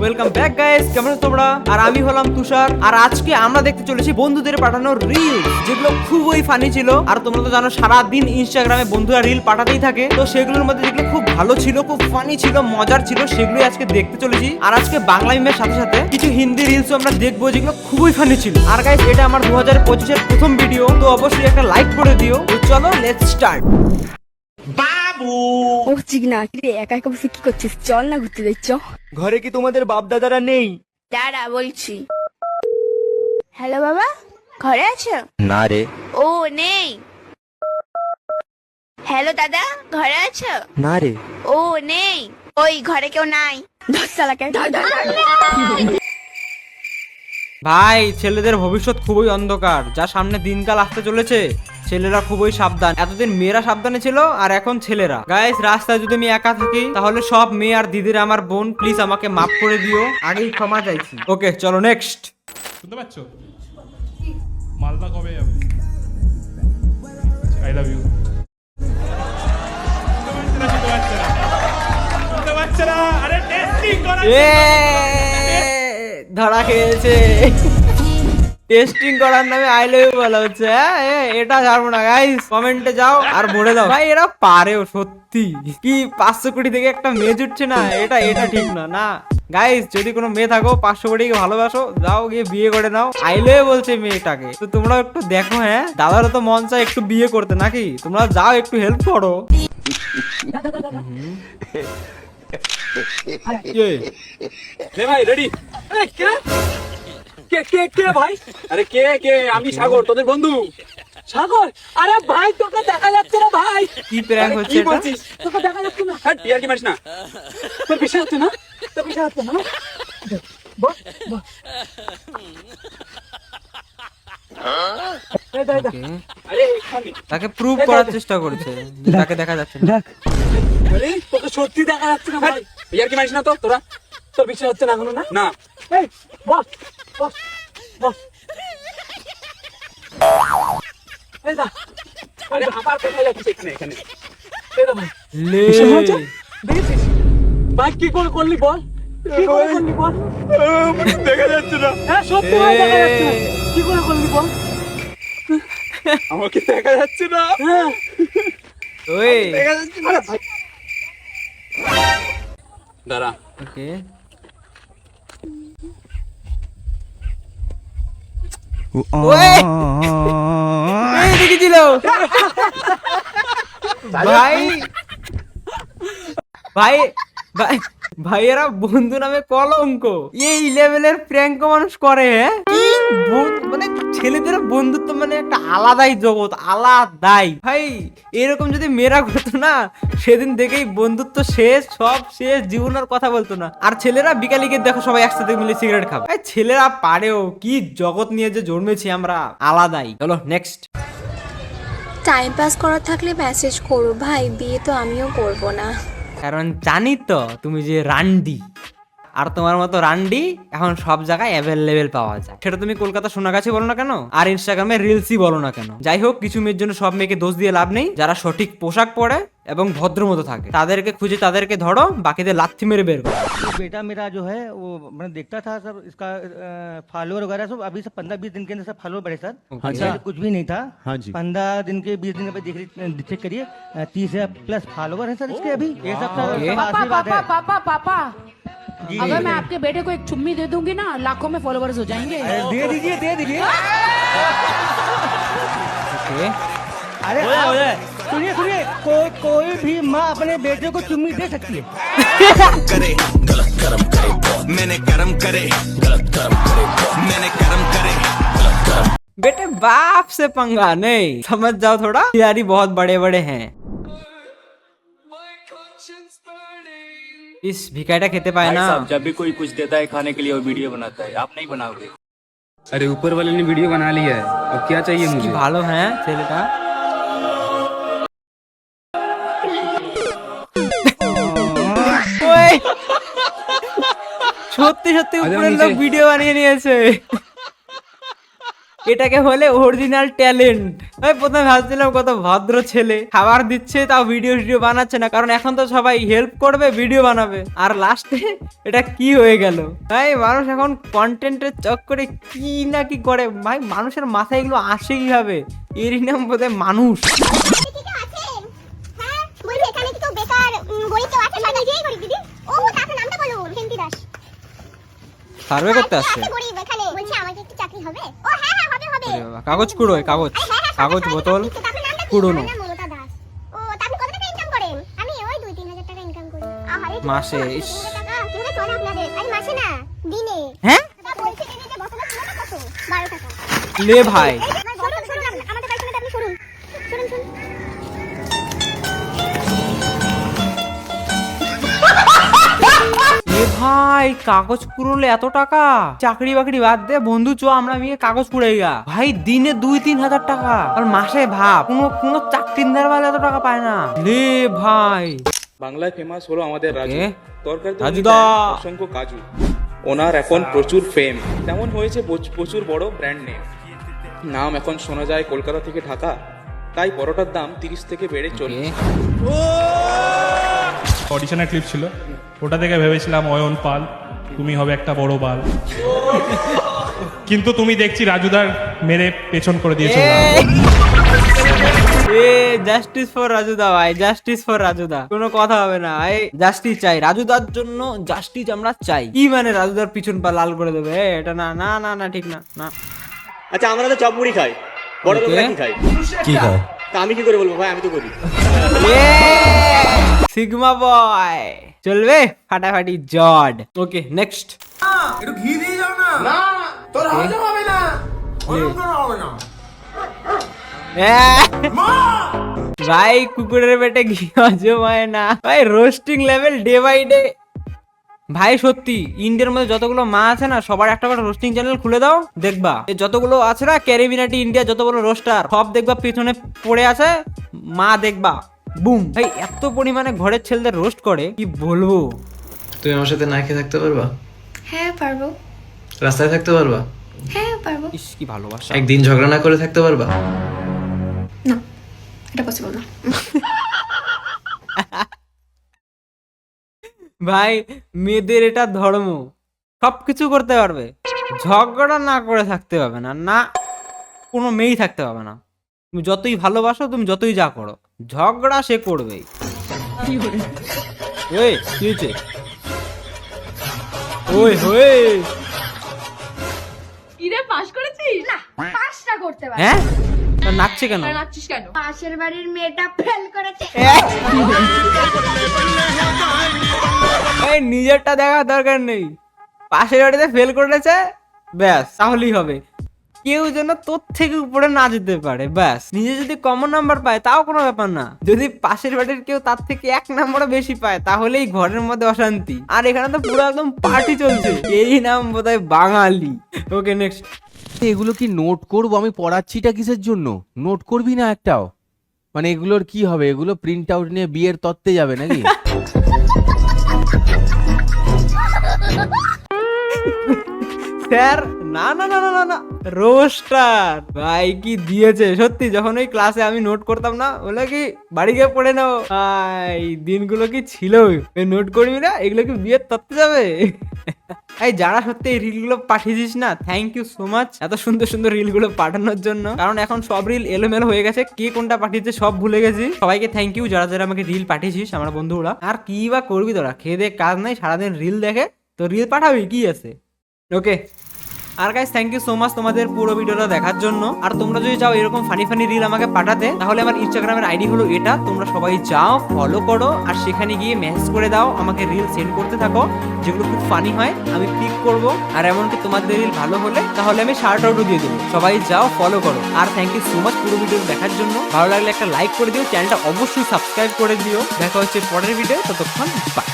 Welcome back guys, কেমন আছো তোমরা? আর আমি হলাম তুষার। আর আজকে আমরা দেখতে চলেছি বন্ধুদের পাঠানো রিল, যেগুলো খুবই ফানি ছিল। আর তোমরা তো জানো সারা দিন ইনস্টাগ্রামে বন্ধুরা রিল পাঠাতেই থাকে, তো সেগুলোর মধ্যে যেগুলো খুব ভালো ছিল, খুব ফানি ছিল, মজার ছিল, সেগুলোই আজকে দেখতে চলেছি। আর আজকে বাংলা মিমের সাথে সাথে কিছু হিন্দি রিলসও আমরা দেখবো, যেগুলো খুবই ফানি ছিল। আর গাইস, এটা আমার 2025-এর প্রথম ভিডিও, তো অবশ্যই একটা লাইক করে দিও। তো চলো লেটস স্টার্ট। ও চিকনা রে, একা একা বসে কি করছিস? চল না ঘুরতে যাই, চ। ঘরে কি তোমাদের বাপ দাদারা নেই? দাঁড়া বলছি। হ্যালো বাবা, ঘরে আছো? না রে। ও নেই। হ্যালো দাদা, ঘরে আছো? না রে। ও নেই। ওই ঘরে কেউ নাই। 10 চালাকে ভাই, ছেলেদের ভবিষ্যৎ খুবই অন্ধকার, যা সামনে দিনকাল আসতে চলেছে। ছেলেরা খুবই সাবধান। এতদিন মেয়েরা সাবধানে ছিল, আর এখন ছেলেরা। গাইস, রাস্তায় যদি আমি একা থাকি, তাহলে সব মেয়ে আর দিদির আমার বোন, প্লিজ আমাকে মাফ করে দিও। আগেই ক্ষমা চাইছি। ওকে, চলো নেক্সট। শুনতে পাচ্ছ? মালদা কবে যাবে? I love you. শুনতে পাচ্ছে না? আরে টেস্টিং করা। ধরা খেয়েছে। টেস্টিং করার নামে আই লাভ ইউ বলা হচ্ছে। এটা ছাড়বো না গাইস, কমেন্টে যাও আর বলে দাও ভাই এরা পারেও সত্যি। কি 500 কোটি থেকে একটা মেয়ে জুটছে না, এটা ঠিক না। না গাইস, যদি কোনো মেয়ে থাকো 500 কোটিকে ভালোবাসো, যাও গিয়ে বিয়ে করে নাও। আই লাভ ইউ বলছে মেয়েটাকে, তো তোমরা একটু দেখো। হ্যাঁ, দাদারও তো মন চায় একটু বিয়ে করতে, নাকি? তোমরা যাও একটু হেল্প করো। ভাই রেডি? কে কে কে ভাই? আরে কে কে? আমি সাগর, তোদের বন্ধু। সাগর? আরে ভাই, তোকে দেখা যাচ্ছে না ভাই। কি প্র্যাঙ্ক হচ্ছে কি এটা? বলছিস? তোকে দেখা যাচ্ছে না। হ্যাঁ, টিয়ার কি মারিস না? তোর বিশ্বাস হচ্ছে না? তোর বিশ্বাস হচ্ছে না? বল বল। আরে এখানে তাকে প্রুভ করার চেষ্টা করছে যে তাকে দেখা যাচ্ছে না। আরে তোকে সত্যি দেখা যাচ্ছে না ভাই। টিয়ার কি মারিস না তো তোরা? তোর বিশ্বাস হচ্ছে না এখনো? না না। এই বস বস বস। এই দা, আরে আবার কোথায় যাচ্ছিস? এখানে এখানে। এই দা ভাই, লে দেখেছিস ভাই কি করে করলি বল? কি করে করলি বল? দেখা যাচ্ছে না। হ্যাঁ সত্যি ভাই, দেখা যাচ্ছে না। কি করে করলি বল? আমাকে দেখা যাচ্ছে না। হ্যাঁ ওই দেখা যাচ্ছে না ভাই। দাঁড়া। ওকে, ওই এই দেখেছিল ভাই। ভাই ভাই ভাই, এরা বন্ধু নামে কলঙ্ক। এই লেভেলের প্র্যাঙ্ক মানুষ করে? হ্যাঁ, কি মানে ছেলেদের বন্ধুত্ব মানে একটা আলাদাই জগৎ, আলাদাই ভাই। এরকম যদি মেয়েরা করতো না, সেদিন দেখেই বন্ধুত্ব শেষ, সব শেষ, জীবনের কথা বলতো না। আর ছেলেরা বিকালে গিয়ে দেখো সবাই একসাথে মিলে সিগারেট খাবে। ছেলেরা পারেও, কি জগৎ নিয়ে যে জন্মেছি আমরা, আলাদাই। চলো নেক্সট। টাইম পাস করার থাকলে মেসেজ করো ভাই, বিয়ে তো আমিও করব না। কারণ জানি তো তুমি যে রান্ডি, আর তোমার মতো রান্ডি এখন সব জায়গায় অ্যাভেলেবেল পাওয়া যায়। সেটা তুমি কলকাতা সোনাগাছি বলো না কেন, আর ইনস্টাগ্রামে রিলসই বলো না কেন। যাই হোক, কিছু মেয়ের জন্য সব মেয়েকে দোষ দিয়ে লাভ নেই। যারা সঠিক পোশাক পরে এবং ভদ্র মতো থাকে, তাদেরকে খুঁজে তাদেরকে ধরো, বাকিদের লাথি মেরে বের করো। बेटा मेरा जो है वो मैंने देखता था सर, इसका फॉलोअर वगैरह सब अभी सब 15-20 दिन के अंदर सब फॉलोअर बढ़े सर। अच्छा। कुछ भी नहीं था। हाँ जी। 15 दिन के 20 दिन पे चेक करिए, 30+ फॉलोअर है सर इसके अभी। ये सब आशीर्वाद है। पापा जी। अगर मैं आपके बेटे को एक चुम्मी दे दूंगी ना, लाखों में फॉलोवर्स हो जाएंगे। अरे दे दीजिए दे दीजिए। ओके, अरे सुनिए सुनिए, कोई भी माँ अपने बेटे को चुम्मी दे सकती है। करे गलत कर्म करे, मैंने कर्म करे गलत कर्म करे, मैंने कर्म करे गलत कर्म। बेटे बाप से पंगा नहीं, समझ जाओ थोड़ा, यारी बहुत बड़े बड़े हैं। इस भिखाईটা খেতে পায় না। जब भी कोई कुछ देता है खाने के लिए वो वीडियो बनाता है, आप नहीं बनाओगे? अरे ऊपर वाले ने वीडियो बना लिया है, अब क्या चाहिए কি मुझे? ভালো হ্যাঁ ছেলেটা। ওই সত্যি সত্যি উপরের লোক ভিডিও বানিয়ে নিয়েছে। এটাকে বলে অরিজিনাল ট্যালেন্ট। আমি প্রথমে ভাবছিলাম কত ভদ্র ছেলে, খাবার দিচ্ছে তাও ভিডিও বানাচ্ছে না, কারণ এখন তো সবাই হেল্প করবে ভিডিও বানাবে। আর লাস্টে এটা কি হয়ে গেল ভাই? মানুষ এখন কন্টেন্টের চক্করে কি না কি করে ভাই, মানুষের মাথায় এগুলো আসে কিভাবে? এরই নাম বোধহয় মানুষ। সার্ভে করতে আসছে। কাগজ কুড়োয়, কাগজ কাগজ বোতল কুড়োনো মাসে। হ্যাঁ লে ভাই, ভাই কাগজ কুড়োলে এত টাকা? চাকরি বাকরি বাদ দে বন্ধু, চ আমরা নিয়ে কাগজ কুড়াই গা ভাই। দিনে 2-3 হাজার টাকা, আর মাসে ভাব কোনো চাকরিদার বালা এত টাকা পায় না লে ভাই। বাংলায় ফেমাস হলো আমাদের রাজু, তরকারি রাজুদা, অসংখ্য কাজু। ওনার এখন প্রচুর ফেম, তেমন হয়েছে প্রচুর বড় ব্র্যান্ড নেম। নাম এখন শোনা যায় কলকাতা থেকে ঢাকা, তাই পরোটার দাম 30 থেকে বেড়ে 40। অডিশনের ক্লিপ ছিল, ওটা থেকে ভেবেছিলাম অয়ন পাল তুমি হবে একটা বড় বাল, কিন্তু তুমি দেখছি রাজুদার মেরে পেছন করে দিয়েছো। জাস্টিস ফর রাজুদা ভাই, জাস্টিস ফর রাজুদা, কোনো কথা হবে না ভাই। জাস্টিস চাই রাজুদার জন্য, জাস্টিস আমরা চাই। কি মানে রাজুদার পিছন পা লাল করে দেবে? এটা না না না না, ঠিক না না। আচ্ছা আমরা তো চপ মুড়ি খাই, বড় লোকরা কি খায়? কি খায়? তা আমি কি করে বলবো ভাই, আমি তো করি। সিগমা বয় চলবে ফাটাফাটি জড। Okay next. একটু ঘি দিয়ে যাও না। না তোর হজম হবে না, হজম করা হবে না। ভাই কুকুরের পেটে ঘি হজম হয় না ভাই, roasting level day by day. ভাই সত্যি ইন্ডিয়ার মধ্যে যতগুলো মা আছে না, সবার একটা করে রোস্টিং চ্যানেল খুলে দাও, দেখবা যতগুলো আছে না ক্যারিবিনাটি ইন্ডিয়া যত বড় রোস্টার সব দেখবা পিছনে পড়ে আছে মা, দেখবা বুম। ভাই এত পরিমাণে ঘরের ছেলেদের রোস্ট করে কি বলবো। তুমি আমার সাথে না খেয়ে থাকতে পারবা? হ্যাঁ পারবো। রাস্তায় থাকতে পারবা? হ্যাঁ পারবো। ইস কি ভালোবাসা। একদিন ঝগড়া না করে থাকতে পারবা? না, এটা পসিবল না। ভাই মেয়েদের এটা ধর্ম, সবকিছু করতে পারবে, ঝগড়া না করে থাকতে পারবে না, না কোনো মেয়েই থাকতে পারবে না। তুমি যতই ভালোবাসো, তুমি যতই যা করো, ঝগড়া সে করবেই। ওই কি হয়েছে? ওই হয়ে কিরে পাস করেছিস? না, পাসটা করতে পারি। হ্যাঁ নাচছে কেন? নাচছিস কেন? পাশের বাড়ির মেয়েটা ফেল করেছে। এই নিজেরটা দেখার দরকার নেই, পাশের বাড়িতে ফেল করেছে ব্যাস, তাহলেই হবে। কেউ যেন তোর থেকে উপরে না যেতে পারে ব্যাস। নিজে যদি কমন নাম্বার পায় তাও কোনো ব্যাপার না, যদি পাশের বাড়ির কেউ তার থেকে 1 নাম্বারও বেশি পায় তাহলেই ঘরের মধ্যে অশান্তি। আর এখানে তো পুরো একদম পার্টি চলছে, এই নাম বোধহয় বাঙালি। Okay next. এগুলো কি নোট করব? আমি পড়াচ্ছিটা কিসের জন্য? নোট করবি না একটাও? মানে এগুলোর কি হবে? এগুলো প্রিন্ট আউট নিয়ে বিয়ের তত্ত্বে যাবে নাকি? স্যার না না না না না, রোস্টার ভাই কি দিয়েছে সত্যি। যখন ওই ক্লাসে আমি নোট করতাম না, বলে কি বাড়ি গিয়ে পড়ে নাও, এই দিনগুলো কি ছিল? ওই নোট করবি না, এগুলো কি বিয়ের তত্ত্বে যাবে? এই যারা সত্যি এই রিলগুলো পাঠিয়েছিস না, থ্যাংক ইউ সো মাচ এত সুন্দর সুন্দর রিলগুলো পাঠানোর জন্য। কারণ এখন সব রিল এলোমেলো হয়ে গেছে, কে কোনটা পাঠিয়েছে সব ভুলে গেছি। সবাইকে থ্যাংক ইউ যারা যারা আমাকে রিল পাঠিয়েছিস, আমার বন্ধুরা। আর কি বা করবি তোরা, খেয়ে দে কাজ নাই, সারাদিন রিল দেখে, তো রিল পাঠাবি কি আছে। ওকে আর guys thank you so much তোমাদের পুরো ভিডিওটা দেখার জন্য। আর তোমরা যদি চাও এরকম ফানি ফানি রিল আমাকে পাঠাতে, তাহলে আমার ইনস্টাগ্রামের আইডি হলো এটা, তোমরা সবাই যাও ফলো করো, আর সেখানে গিয়ে মেসেজ করে দাও, আমাকে রিল সেন্ড করতে থাকো, যেগুলো খুব ফানি হয় আমি পিক করব। আর এমনকি তোমাদের রিল ভালো হলে তাহলে আমি শার্ট আউটও দিয়ে দেবো। সবাই যাও ফলো করো। আর থ্যাংক ইউ সো মাচ পুরো ভিডিও দেখার জন্য। ভালো লাগলে একটা লাইক করে দিও, চ্যানেলটা অবশ্যই সাবস্ক্রাইব করে দিও। দেখা হচ্ছে পরের ভিডিও, ততক্ষণ বাই।